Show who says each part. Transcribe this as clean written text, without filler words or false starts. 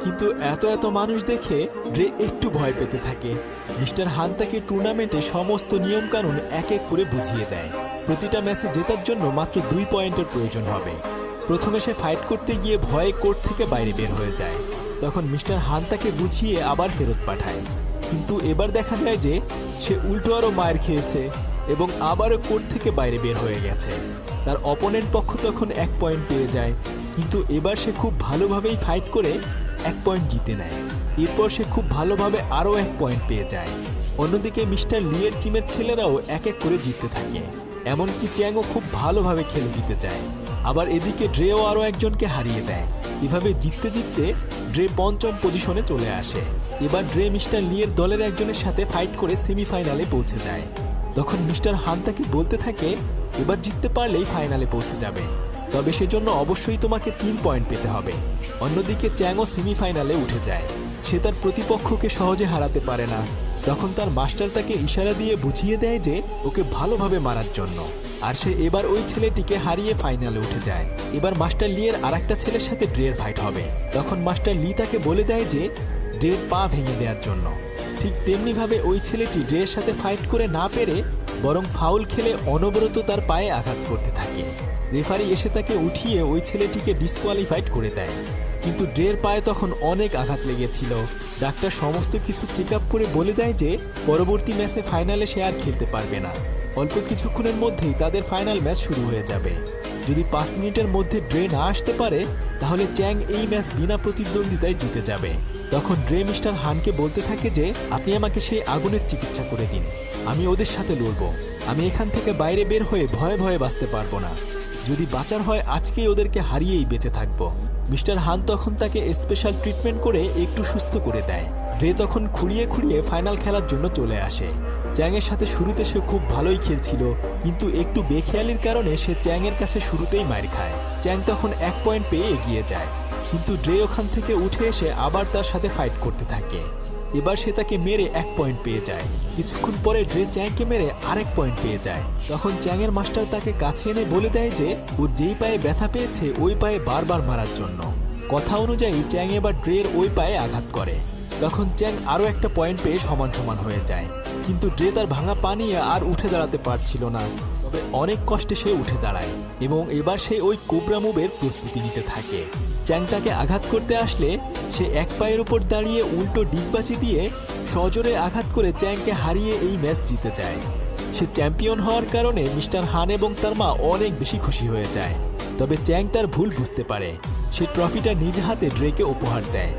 Speaker 1: কিন্তু এত মানুষ দেখে ড্রে একটু ভয় পেতে থাকে। মিস্টার হান তাকে টুর্নামেন্টে সমস্ত নিয়মকানুন এক এক করে বুঝিয়ে দেয়। প্রতিটা ম্যাচে জেতার জন্য মাত্র 2 পয়েন্টের প্রয়োজন হবে। প্রথমে সে ফাইট করতে গিয়ে ভয়ে কোর্ট থেকে বাইরে বের হয়ে যায়। তখন মিস্টার হান তাকে বুঝিয়ে আবার ফেরত পাঠায়। কিন্তু এবার দেখা যায় যে সে উল্টো আরও মায়ের খেয়েছে এবং আবারও কোর্ট থেকে বাইরে বের হয়ে গেছে। তার অপোনেন্ট পক্ষ তখন 1 পয়েন্ট পেয়ে যায়, কিন্তু এবার সে খুব ভালোভাবেই ফাইট করে 1 পয়েন্ট জিতে নেয়। এরপর সে খুব ভালোভাবে আরও 1 পয়েন্ট পেয়ে যায়। অন্যদিকে মিস্টার লিয়ের টিমের ছেলেরাও এক এক করে জিততে থাকে, এমনকি চ্যাংও খুব ভালোভাবে খেলে জিতে যায়। আবার এদিকে ড্রেও আরও একজনকে হারিয়ে দেয়। এভাবে জিততে জিততে ড্রে 5ম পজিশনে চলে আসে। এবার ড্রে মিস্টার লিয়ের দলের একজনের সাথে ফাইট করে সেমিফাইনালে পৌঁছে যায়। তখন মিস্টার হান তাকে বলতে থাকে, এবার জিততে পারলেই ফাইনালে পৌঁছে যাবে, তবে সেজন্য অবশ্যই তোমাকে 3 পয়েন্ট পেতে হবে। অন্যদিকে চ্যাংও সেমিফাইনালে উঠে যায়। সে তার প্রতিপক্ষকে সহজে হারাতে পারে না। তখন তার মাস্টার তাকে ইশারা দিয়ে বুঝিয়ে দেয় যে ওকে ভালোভাবে মারার জন্য, আর সে এবার ওই ছেলেটিকে হারিয়ে ফাইনালে উঠে যায়। এবার মাস্টার লিয়ের আরেকটা ছেলের সাথে ড্রের ফাইট হবে। তখন মাস্টার লি তাকে বলে দেয় যে ড্রের পা ভেঙে দেওয়ার জন্য। ঠিক তেমনিভাবে ওই ছেলেটি ড্রের সাথে ফাইট করে না পেরে বরং ফাউল খেলে অনবরত তার পায়ে আঘাত করতে থাকে। রেফারি এসে তাকে উঠিয়ে ওই ছেলেটিকে ডিসকোয়ালিফাইড করে দেয়। কিন্তু ড্রের পায়ে তখন অনেক আঘাত লেগেছিল। ডাক্তার সমস্ত কিছু চেক আপ করে বলে দেয় যে পরবর্তী ম্যাচে ফাইনালে সে আর খেলতে পারবে না। অল্প কিছুক্ষণের মধ্যেই তাদের ফাইনাল ম্যাচ শুরু হয়ে যাবে। যদি 5 মিনিটের মধ্যে ড্রে না আসতে পারে তাহলে চ্যাং এই ম্যাচ বিনা প্রতিদ্বন্দ্বিতায় জিতে যাবে। তখন ড্রে মিস্টার হানকে বলতে থাকে যে আপনি আমাকে সেই আগুনের চিকিৎসা করে দিন, আমি ওদের সাথে লড়ব। আমি এখান থেকে বাইরে বের হয়ে ভয়ে ভয়ে বাঁচতে পারবো না। যদি বাঁচার হয় আজকেই ওদেরকে হারিয়েই বেঁচে থাকবো। মিস্টার হান তখন তাকে স্পেশাল ট্রিটমেন্ট করে একটু সুস্থ করে দেয়। ড্রে তখন খুঁড়িয়ে খুঁড়িয়ে ফাইনাল খেলার জন্য চলে আসে। চ্যাংয়ের সাথে শুরুতে সে খুব ভালোই খেলছিল, কিন্তু একটু বেখেয়ালির কারণে সে চ্যাংয়ের কাছে শুরুতেই মার খায়। চ্যাং তখন 1 পয়েন্ট পেয়ে এগিয়ে যায়, কিন্তু ড্রে ওখান থেকে উঠে এসে আবার তার সাথে ফাইট করতে থাকে। এবার সে তাকে মেরে 1 পয়েন্ট পেয়ে যায়। কিছুক্ষণ পরে ড্রে চ্যাংকে মেরে আরেক পয়েন্ট পেয়ে যায়। তখন চ্যাংয়ের মাস্টার তাকে কাছে এনে বলে দেয় যে ওর যেই পায়ে ব্যথা পেয়েছে ওই পায়ে বারবার মারার জন্য। কথা অনুযায়ী চ্যাং এবার ড্রের ওই পায়ে আঘাত করে। তখন চ্যাং আরও একটা পয়েন্ট পেয়ে সমান সমান হয়ে যায়, কিন্তু ড্রে তার ভাঙা পা নিয়ে আর উঠে দাঁড়াতে পারছিল না। তবে অনেক কষ্টে সে উঠে দাঁড়ায় এবং এবার সে ওই কোবরা মুভের প্রস্তুতি নিতে থাকে। চ্যাং তাকে আঘাত করতে আসলে সে 1 পায়ের উপর দাঁড়িয়ে উল্টো ডিগবাজি দিয়ে সজোরে আঘাত করে চ্যাংকে হারিয়ে এই ম্যাচ জিতে যায়। সে চ্যাম্পিয়ন হওয়ার কারণে মিস্টার হান এবং তার মা অনেক বেশি খুশি হয়ে যায়। তবে চ্যাং তার ভুল বুঝতে পারে। সে ট্রফিটা নিজ হাতে ড্রেকে উপহার দেয়।